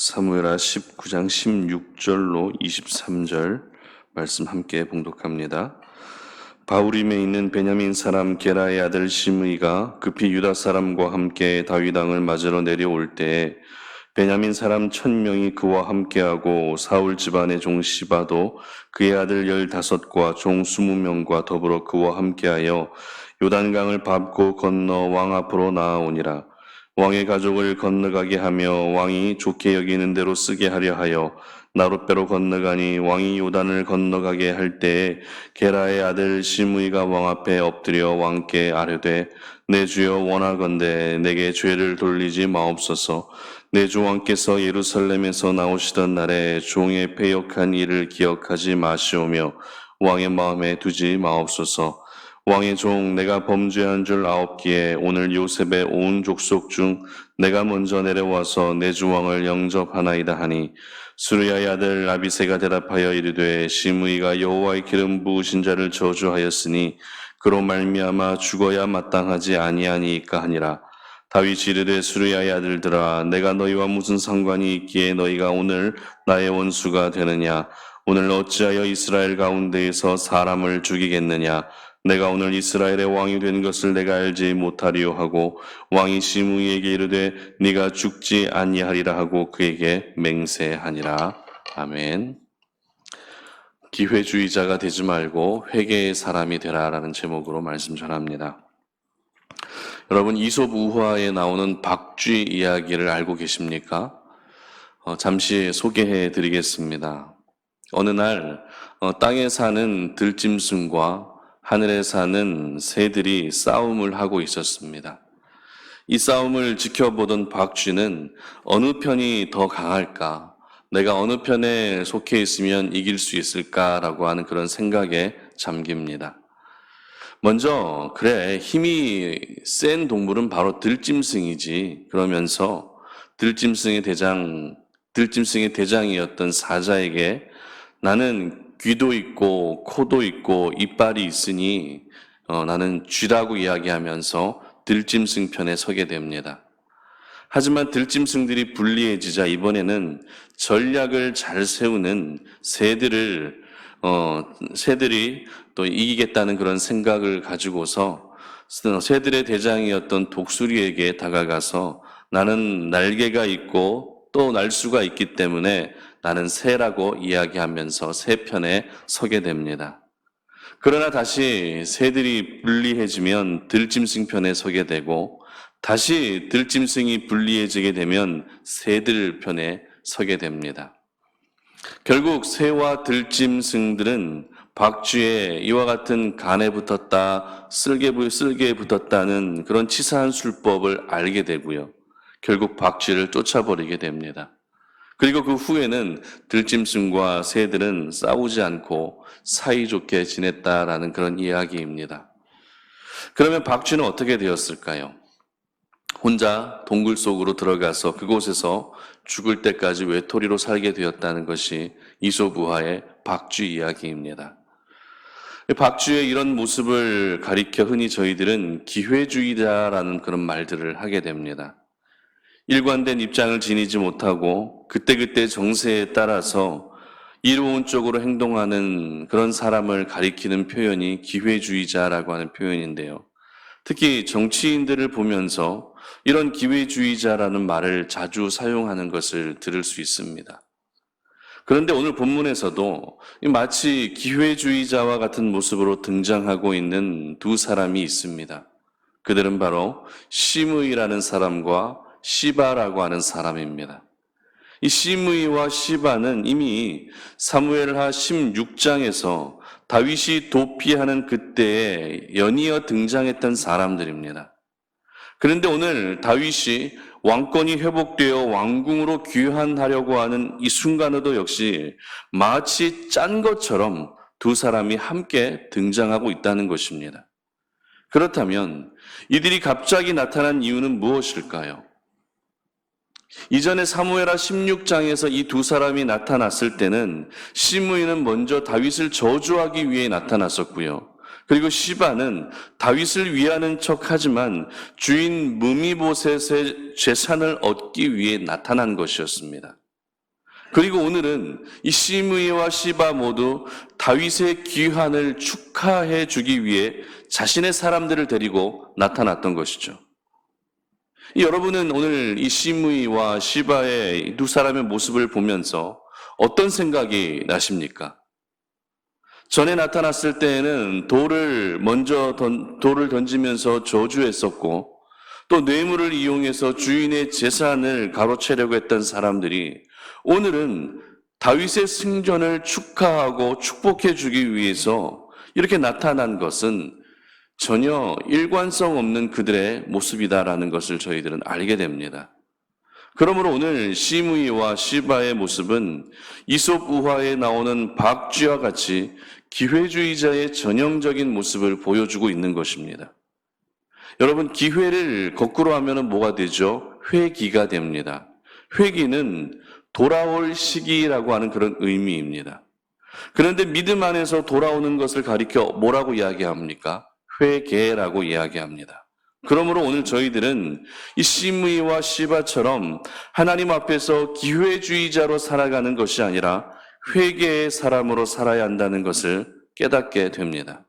사무엘하 19장 16절로 23절 말씀 함께 봉독합니다. 바후림에 있는 베냐민 사람 게라의 아들 시므이가 급히 유다 사람과 함께 다윗 왕을 맞으러 내려올 때에 베냐민 사람 1000명이 그와 함께하고 사울 집안의 종 시바도 그의 아들 15과 종 20명과 더불어 그와 함께하여 요단강을 밟고 건너 왕 앞으로 나아오니라. 왕의 가족을 건너가게 하며 왕이 좋게 여기는 대로 쓰게 하려 하여 나룻배로 건너가니 왕이 요단을 건너가게 할 때에 게라의 아들 시므이가 왕 앞에 엎드려 왕께 아뢰되 내 주여 원하건대 내게 죄를 돌리지 마옵소서. 내 주 왕께서 예루살렘에서 나오시던 날에 종의 패역한 일을 기억하지 마시오며 왕의 마음에 두지 마옵소서. 왕의 종 내가 범죄한 줄 아옵기에 오늘 요셉의 온 족속 중 내가 먼저 내려와서 내 주 왕을 영접하나이다 하니 수르야의 아들 아비새가 대답하여 이르되 시므이가 여호와의 기름 부으신 자를 저주하였으니 그로 말미암아 죽어야 마땅하지 아니하니이까 하니라. 다윗이 이르되 수르야의 아들들아 내가 너희와 무슨 상관이 있기에 너희가 오늘 나의 원수가 되느냐. 오늘 어찌하여 이스라엘 가운데에서 사람을 죽이겠느냐. 내가 오늘 이스라엘의 왕이 된 것을 내가 알지 못하리요 하고 왕이 시므이에게 이르되 네가 죽지 아니하리라 하고 그에게 맹세하니라. 아멘. 기회주의자가 되지 말고 회개의 사람이 되라라는 제목으로 말씀 전합니다. 여러분, 이솝 우화에 나오는 박쥐 이야기를 알고 계십니까? 잠시 소개해 드리겠습니다. 어느 날 땅에 사는 들짐승과 하늘에 사는 새들이 싸움을 하고 있었습니다. 이 싸움을 지켜보던 박쥐는 어느 편이 더 강할까? 내가 어느 편에 속해 있으면 이길 수 있을까라고 하는 그런 생각에 잠깁니다. 먼저 그래 힘이 센 동물은 바로 들짐승이지 그러면서 들짐승의 대장이었던 사자에게 나는 귀도 있고 코도 있고 이빨이 있으니 나는 쥐라고 이야기하면서 들짐승 편에 서게 됩니다. 하지만 들짐승들이 불리해지자 이번에는 전략을 잘 세우는 새들이 또 이기겠다는 그런 생각을 가지고서 새들의 대장이었던 독수리에게 다가가서 나는 날개가 있고 또 날 수가 있기 때문에 나는 새라고 이야기하면서 새 편에 서게 됩니다. 그러나 다시 새들이 불리해지면 들짐승 편에 서게 되고 다시 들짐승이 불리해지게 되면 새들 편에 서게 됩니다. 결국 새와 들짐승들은 박쥐의 이와 같은 간에 붙었다, 쓸개에 붙었다는 그런 치사한 술법을 알게 되고요. 결국 박쥐를 쫓아버리게 됩니다. 그리고 그 후에는 들짐승과 새들은 싸우지 않고 사이좋게 지냈다라는 그런 이야기입니다. 그러면 박쥐는 어떻게 되었을까요? 혼자 동굴 속으로 들어가서 그곳에서 죽을 때까지 외톨이로 살게 되었다는 것이 이솝 우화의 박쥐 이야기입니다. 박쥐의 이런 모습을 가리켜 흔히 저희들은 기회주의자라는 그런 말들을 하게 됩니다. 일관된 입장을 지니지 못하고 그때그때 정세에 따라서 이로운 쪽으로 행동하는 그런 사람을 가리키는 표현이 기회주의자라고 하는 표현인데요. 특히 정치인들을 보면서 이런 기회주의자라는 말을 자주 사용하는 것을 들을 수 있습니다. 그런데 오늘 본문에서도 마치 기회주의자와 같은 모습으로 등장하고 있는 두 사람이 있습니다. 그들은 바로 시므이라는 사람과 시바라고 하는 사람입니다. 이 시므이와 시바는 이미 사무엘하 16장에서 다윗이 도피하는 그때에 연이어 등장했던 사람들입니다. 그런데 오늘 다윗이 왕권이 회복되어 왕궁으로 귀환하려고 하는 이 순간에도 역시 마치 짠 것처럼 두 사람이 함께 등장하고 있다는 것입니다. 그렇다면 이들이 갑자기 나타난 이유는 무엇일까요? 이전에 사무엘하 16장에서 이 두 사람이 나타났을 때는 시므이는 먼저 다윗을 저주하기 위해 나타났었고요. 그리고 시바는 다윗을 위하는 척하지만 주인 므비보셋의 재산을 얻기 위해 나타난 것이었습니다. 그리고 오늘은 이 시므이와 시바 모두 다윗의 귀환을 축하해 주기 위해 자신의 사람들을 데리고 나타났던 것이죠. 여러분은 오늘 이 시므이와 시바의 두 사람의 모습을 보면서 어떤 생각이 나십니까? 전에 나타났을 때에는 돌을 던지면서 저주했었고, 또 뇌물을 이용해서 주인의 재산을 가로채려고 했던 사람들이 오늘은 다윗의 승전을 축하하고 축복해 주기 위해서 이렇게 나타난 것은 전혀 일관성 없는 그들의 모습이다라는 것을 저희들은 알게 됩니다. 그러므로 오늘 시므이와 시바의 모습은 이솝 우화에 나오는 박쥐와 같이 기회주의자의 전형적인 모습을 보여주고 있는 것입니다. 여러분, 기회를 거꾸로 하면 뭐가 되죠? 회기가 됩니다. 회기는 돌아올 시기라고 하는 그런 의미입니다. 그런데 믿음 안에서 돌아오는 것을 가리켜 뭐라고 이야기합니까? 회개라고 이야기합니다. 그러므로 오늘 저희들은 이 시므이와 시바처럼 하나님 앞에서 기회주의자로 살아가는 것이 아니라 회개의 사람으로 살아야 한다는 것을 깨닫게 됩니다.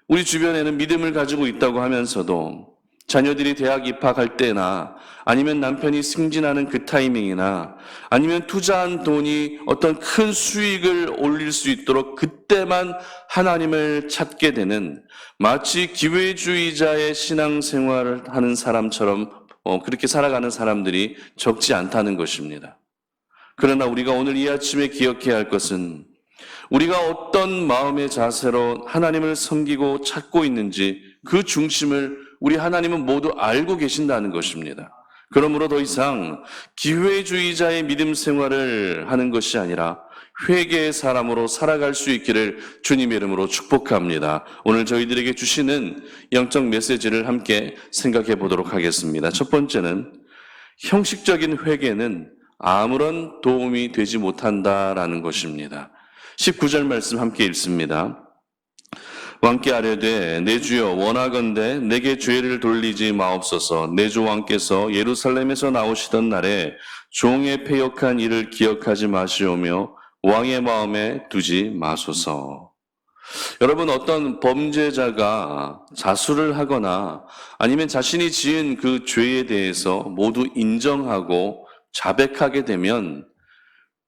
우리 주변에는 믿음을 가지고 있다고 하면서도 자녀들이 대학 입학할 때나 아니면 남편이 승진하는 그 타이밍이나 아니면 투자한 돈이 어떤 큰 수익을 올릴 수 있도록 그때만 하나님을 찾게 되는 마치 기회주의자의 신앙생활을 하는 사람처럼 그렇게 살아가는 사람들이 적지 않다는 것입니다. 그러나 우리가 오늘 이 아침에 기억해야 할 것은 우리가 어떤 마음의 자세로 하나님을 섬기고 찾고 있는지 그 중심을 우리 하나님은 모두 알고 계신다는 것입니다. 그러므로 더 이상 기회주의자의 믿음 생활을 하는 것이 아니라 회개의 사람으로 살아갈 수 있기를 주님의 이름으로 축복합니다. 오늘 저희들에게 주시는 영적 메시지를 함께 생각해 보도록 하겠습니다. 첫 번째는 형식적인 회개는 아무런 도움이 되지 못한다라는 것입니다. 19절 말씀 함께 읽습니다. 왕께 아뢰되 내 주여 원하건대 내게 죄를 돌리지 마옵소서. 내 주 왕께서 예루살렘에서 나오시던 날에 종의 패역한 일을 기억하지 마시오며 왕의 마음에 두지 마소서. 여러분, 어떤 범죄자가 자수를 하거나 아니면 자신이 지은 그 죄에 대해서 모두 인정하고 자백하게 되면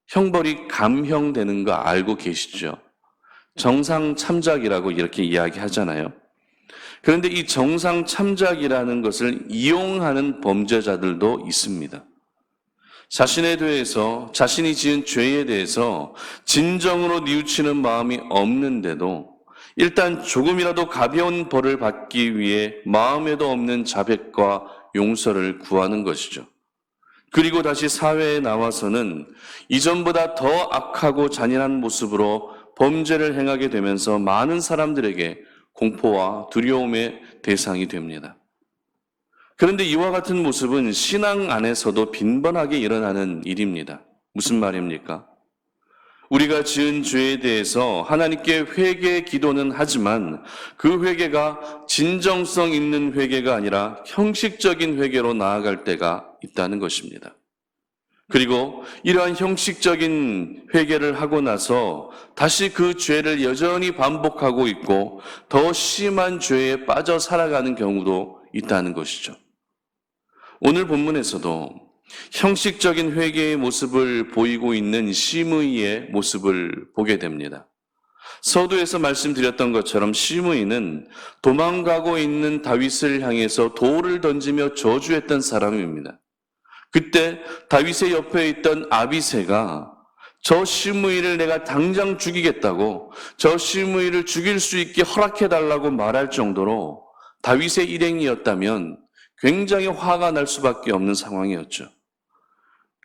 형벌이 감형되는 거 알고 계시죠? 정상 참작이라고 이렇게 이야기하잖아요. 그런데 이 정상 참작이라는 것을 이용하는 범죄자들도 있습니다. 자신에 대해서, 자신이 지은 죄에 대해서 진정으로 뉘우치는 마음이 없는데도 일단 조금이라도 가벼운 벌을 받기 위해 마음에도 없는 자백과 용서를 구하는 것이죠. 그리고 다시 사회에 나와서는 이전보다 더 악하고 잔인한 모습으로 범죄를 행하게 되면서 많은 사람들에게 공포와 두려움의 대상이 됩니다. 그런데 이와 같은 모습은 신앙 안에서도 빈번하게 일어나는 일입니다. 무슨 말입니까? 우리가 지은 죄에 대해서 하나님께 회개 기도는 하지만 그 회개가 진정성 있는 회개가 아니라 형식적인 회개로 나아갈 때가 있다는 것입니다. 그리고 이러한 형식적인 회개를 하고 나서 다시 그 죄를 여전히 반복하고 있고 더 심한 죄에 빠져 살아가는 경우도 있다는 것이죠. 오늘 본문에서도 형식적인 회개의 모습을 보이고 있는 시므이의 모습을 보게 됩니다. 서두에서 말씀드렸던 것처럼 시므이는 도망가고 있는 다윗을 향해서 돌을 던지며 저주했던 사람입니다. 그때 다윗의 옆에 있던 아비새가 저 시므이를 내가 당장 죽이겠다고, 저 시므이를 죽일 수 있게 허락해달라고 말할 정도로 다윗의 일행이었다면 굉장히 화가 날 수밖에 없는 상황이었죠.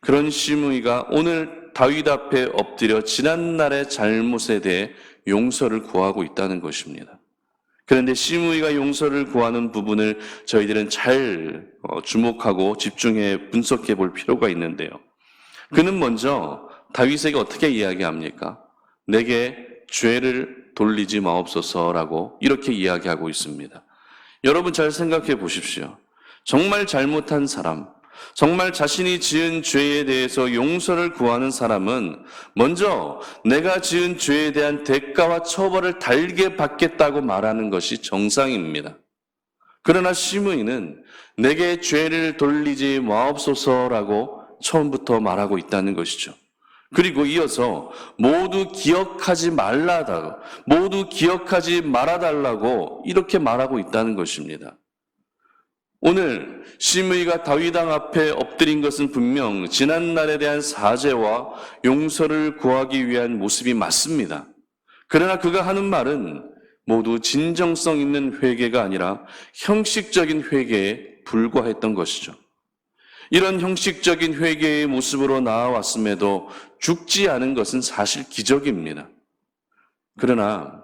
그런 시므이가 오늘 다윗 앞에 엎드려 지난날의 잘못에 대해 용서를 구하고 있다는 것입니다. 그런데 시므이가 용서를 구하는 부분을 저희들은 잘 주목하고 집중해 분석해 볼 필요가 있는데요. 그는 먼저 다윗에게 어떻게 이야기합니까? 내게 죄를 돌리지 마옵소서라고 이렇게 이야기하고 있습니다. 여러분 잘 생각해 보십시오. 정말 잘못한 사람, 정말 자신이 지은 죄에 대해서 용서를 구하는 사람은 먼저 내가 지은 죄에 대한 대가와 처벌을 달게 받겠다고 말하는 것이 정상입니다. 그러나 시므이는 내게 죄를 돌리지 마옵소서라고 처음부터 말하고 있다는 것이죠. 그리고 이어서 모두 기억하지 말아달라고 이렇게 말하고 있다는 것입니다. 오늘 시므이가 다윗 왕 앞에 엎드린 것은 분명 지난날에 대한 사죄와 용서를 구하기 위한 모습이 맞습니다. 그러나 그가 하는 말은 모두 진정성 있는 회개가 아니라 형식적인 회개에 불과했던 것이죠. 이런 형식적인 회개의 모습으로 나아왔음에도 죽지 않은 것은 사실 기적입니다. 그러나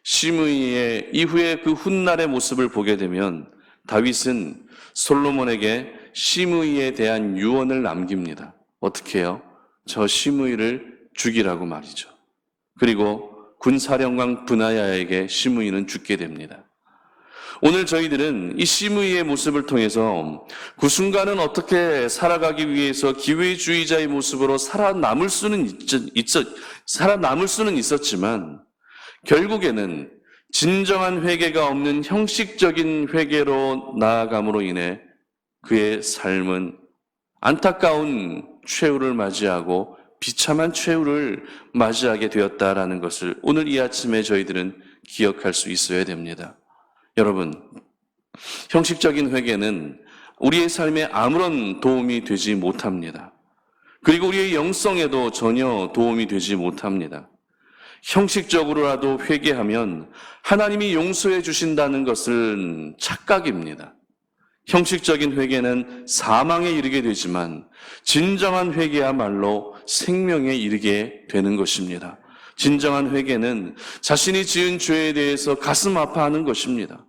시므이의 이후에 그 훗날의 모습을 보게 되면 다윗은 솔로몬에게 시므이에 대한 유언을 남깁니다. 어떻게 해요? 저 시므이를 죽이라고 말이죠. 그리고 군사령관 브나야에게 시므이는 죽게 됩니다. 오늘 저희들은 이 시므이의 모습을 통해서 그 순간은 어떻게 살아가기 위해서 기회주의자의 모습으로 살아남을 수는 있었지만 결국에는 진정한 회개가 없는 형식적인 회개로 나아감으로 인해 그의 삶은 안타까운 최후를 맞이하고 비참한 최후를 맞이하게 되었다라는 것을 오늘 이 아침에 저희들은 기억할 수 있어야 됩니다. 여러분, 형식적인 회개는 우리의 삶에 아무런 도움이 되지 못합니다. 그리고 우리의 영성에도 전혀 도움이 되지 못합니다. 형식적으로라도 회개하면 하나님이 용서해 주신다는 것은 착각입니다. 형식적인 회개는 사망에 이르게 되지만 진정한 회개야말로 생명에 이르게 되는 것입니다. 진정한 회개는 자신이 지은 죄에 대해서 가슴 아파하는 것입니다.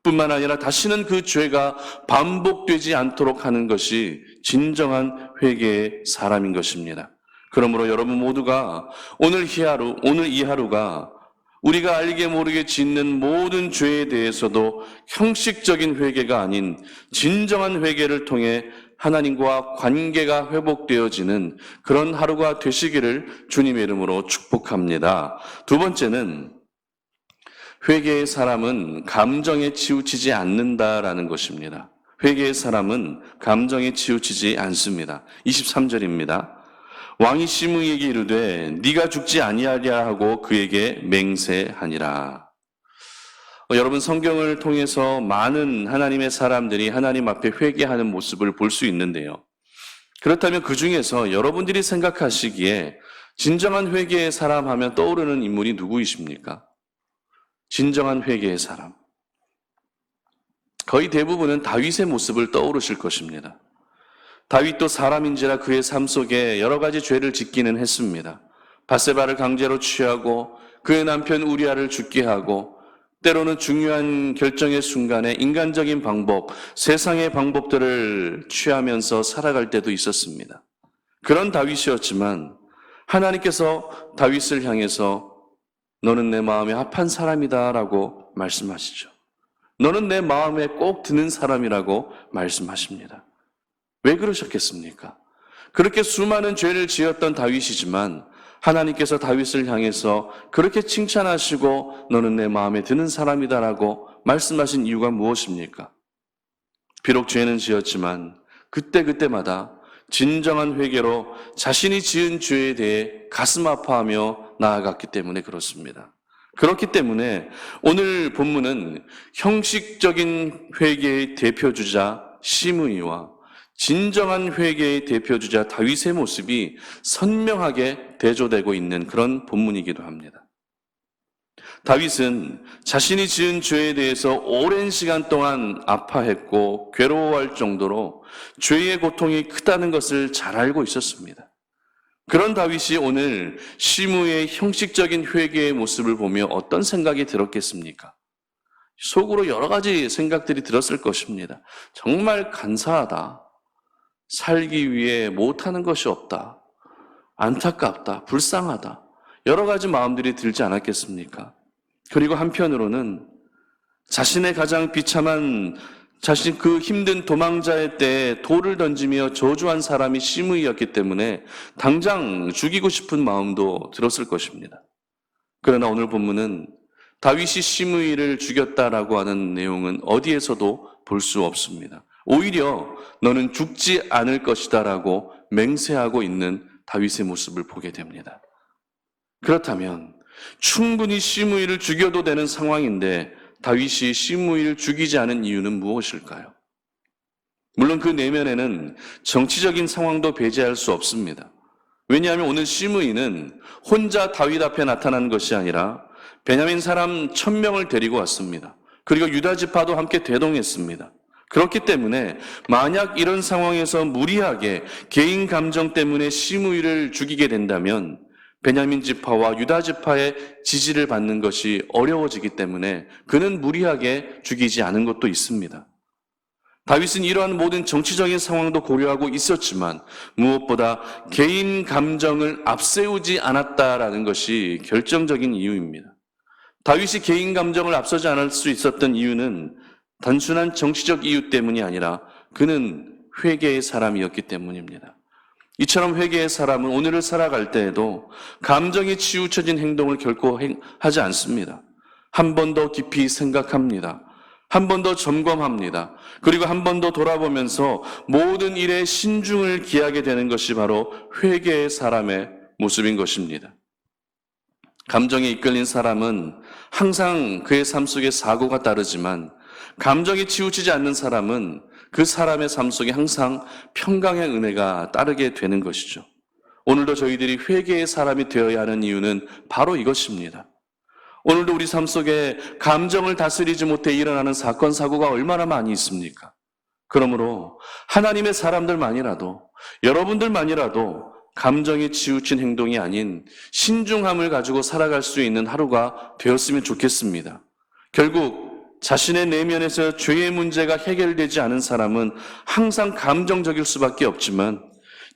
뿐만 아니라 다시는 그 죄가 반복되지 않도록 하는 것이 진정한 회개의 사람인 것입니다. 그러므로 여러분 모두가 오늘 이 하루가 우리가 알게 모르게 짓는 모든 죄에 대해서도 형식적인 회개가 아닌 진정한 회개를 통해 하나님과 관계가 회복되어지는 그런 하루가 되시기를 주님의 이름으로 축복합니다. 두 번째는 회개의 사람은 감정에 치우치지 않는다라는 것입니다. 회개의 사람은 감정에 치우치지 않습니다. 23절입니다. 왕이 시므이에게 이르되 네가 죽지 아니하랴 하고 그에게 맹세하니라. 여러분 성경을 통해서 많은 하나님의 사람들이 하나님 앞에 회개하는 모습을 볼 수 있는데요. 그렇다면 그 중에서 여러분들이 생각하시기에 진정한 회개의 사람 하면 떠오르는 인물이 누구이십니까? 진정한 회개의 사람. 거의 대부분은 다윗의 모습을 떠오르실 것입니다. 다윗도 사람인지라 그의 삶 속에 여러 가지 죄를 짓기는 했습니다. 밧세바를 강제로 취하고 그의 남편 우리아를 죽게 하고 때로는 중요한 결정의 순간에 인간적인 방법, 세상의 방법들을 취하면서 살아갈 때도 있었습니다. 그런 다윗이었지만 하나님께서 다윗을 향해서 너는 내 마음에 합한 사람이다 라고 말씀하시죠. 너는 내 마음에 꼭 드는 사람이라고 말씀하십니다. 왜 그러셨겠습니까? 그렇게 수많은 죄를 지었던 다윗이지만 하나님께서 다윗을 향해서 그렇게 칭찬하시고 너는 내 마음에 드는 사람이다라고 말씀하신 이유가 무엇입니까? 비록 죄는 지었지만 그때마다 진정한 회개로 자신이 지은 죄에 대해 가슴 아파하며 나아갔기 때문에 그렇습니다. 그렇기 때문에 오늘 본문은 형식적인 회개의 대표주자 시므이와 진정한 회개의 대표주자 다윗의 모습이 선명하게 대조되고 있는 그런 본문이기도 합니다. 다윗은 자신이 지은 죄에 대해서 오랜 시간 동안 아파했고 괴로워할 정도로 죄의 고통이 크다는 것을 잘 알고 있었습니다. 그런 다윗이 오늘 시므이의 형식적인 회개의 모습을 보며 어떤 생각이 들었겠습니까? 속으로 여러 가지 생각들이 들었을 것입니다. 정말 간사하다. 살기 위해 못하는 것이 없다. 안타깝다. 불쌍하다. 여러 가지 마음들이 들지 않았겠습니까? 그리고 한편으로는 자신의 가장 비참한 자신 그 힘든 도망자의 때에 돌을 던지며 저주한 사람이 시므이였기 때문에 당장 죽이고 싶은 마음도 들었을 것입니다. 그러나 오늘 본문은 다윗이 시므이를 죽였다라고 하는 내용은 어디에서도 볼 수 없습니다. 오히려 너는 죽지 않을 것이다라고 맹세하고 있는 다윗의 모습을 보게 됩니다. 그렇다면 충분히 시므이를 죽여도 되는 상황인데 다윗이 시므이를 죽이지 않은 이유는 무엇일까요? 물론 그 내면에는 정치적인 상황도 배제할 수 없습니다. 왜냐하면 오늘 시므이는 혼자 다윗 앞에 나타난 것이 아니라 베냐민 사람 1000명을 데리고 왔습니다. 그리고 유다 지파도 함께 대동했습니다. 그렇기 때문에 만약 이런 상황에서 무리하게 개인 감정 때문에 시므이를 죽이게 된다면 베냐민 지파와 유다 지파의 지지를 받는 것이 어려워지기 때문에 그는 무리하게 죽이지 않은 것도 있습니다. 다윗은 이러한 모든 정치적인 상황도 고려하고 있었지만 무엇보다 개인 감정을 앞세우지 않았다라는 것이 결정적인 이유입니다. 다윗이 개인 감정을 앞서지 않을 수 있었던 이유는 단순한 정치적 이유 때문이 아니라 그는 회개의 사람이었기 때문입니다. 이처럼 회개의 사람은 오늘을 살아갈 때에도 감정에 치우쳐진 행동을 결코 하지 않습니다. 한 번 더 깊이 생각합니다. 한 번 더 점검합니다. 그리고 한 번 더 돌아보면서 모든 일에 신중을 기하게 되는 것이 바로 회개의 사람의 모습인 것입니다. 감정에 이끌린 사람은 항상 그의 삶 속에 사고가 따르지만 감정에 치우치지 않는 사람은 그 사람의 삶 속에 항상 평강의 은혜가 따르게 되는 것이죠. 오늘도 저희들이 회개의 사람이 되어야 하는 이유는 바로 이것입니다. 오늘도 우리 삶 속에 감정을 다스리지 못해 일어나는 사건, 사고가 얼마나 많이 있습니까? 그러므로 하나님의 사람들만이라도, 여러분들만이라도 감정에 치우친 행동이 아닌 신중함을 가지고 살아갈 수 있는 하루가 되었으면 좋겠습니다. 결국 자신의 내면에서 죄의 문제가 해결되지 않은 사람은 항상 감정적일 수밖에 없지만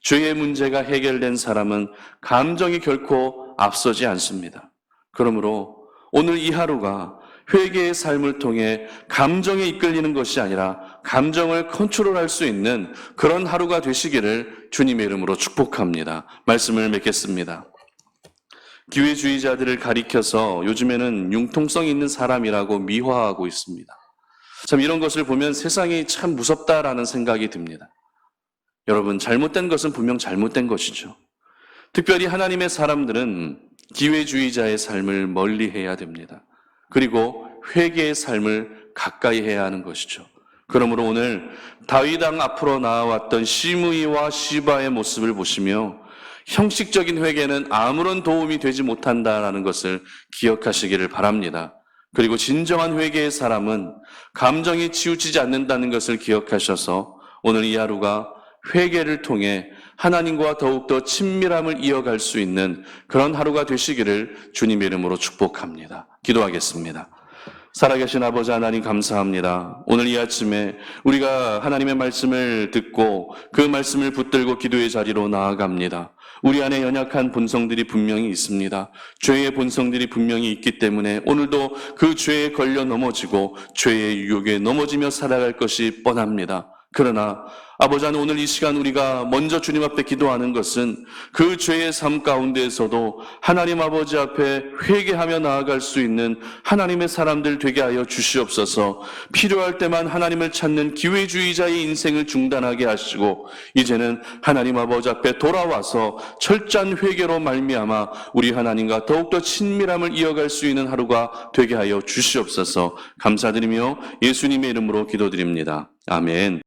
죄의 문제가 해결된 사람은 감정이 결코 앞서지 않습니다. 그러므로 오늘 이 하루가 회개의 삶을 통해 감정에 이끌리는 것이 아니라 감정을 컨트롤할 수 있는 그런 하루가 되시기를 주님의 이름으로 축복합니다. 말씀을 맺겠습니다. 기회주의자들을 가리켜서 요즘에는 융통성 있는 사람이라고 미화하고 있습니다. 참 이런 것을 보면 세상이 참 무섭다라는 생각이 듭니다. 여러분, 잘못된 것은 분명 잘못된 것이죠. 특별히 하나님의 사람들은 기회주의자의 삶을 멀리해야 됩니다. 그리고 회개의 삶을 가까이 해야 하는 것이죠. 그러므로 오늘 다윗 왕 앞으로 나아왔던 시므이와 시바의 모습을 보시며 형식적인 회개는 아무런 도움이 되지 못한다라는 것을 기억하시기를 바랍니다. 그리고 진정한 회개의 사람은 감정이 치우치지 않는다는 것을 기억하셔서 오늘 이 하루가 회개를 통해 하나님과 더욱더 친밀함을 이어갈 수 있는 그런 하루가 되시기를 주님의 이름으로 축복합니다. 기도하겠습니다. 살아계신 아버지 하나님 감사합니다. 오늘 이 아침에 우리가 하나님의 말씀을 듣고 그 말씀을 붙들고 기도의 자리로 나아갑니다. 우리 안에 연약한 본성들이 분명히 있습니다. 죄의 본성들이 분명히 있기 때문에 오늘도 그 죄에 걸려 넘어지고 죄의 유혹에 넘어지며 살아갈 것이 뻔합니다. 그러나 아버지 하나님, 오늘 이 시간 우리가 먼저 주님 앞에 기도하는 것은 그 죄의 삶 가운데에서도 하나님 아버지 앞에 회개하며 나아갈 수 있는 하나님의 사람들 되게 하여 주시옵소서. 필요할 때만 하나님을 찾는 기회주의자의 인생을 중단하게 하시고 이제는 하나님 아버지 앞에 돌아와서 철저한 회개로 말미암아 우리 하나님과 더욱더 친밀함을 이어갈 수 있는 하루가 되게 하여 주시옵소서. 감사드리며 예수님의 이름으로 기도드립니다. 아멘.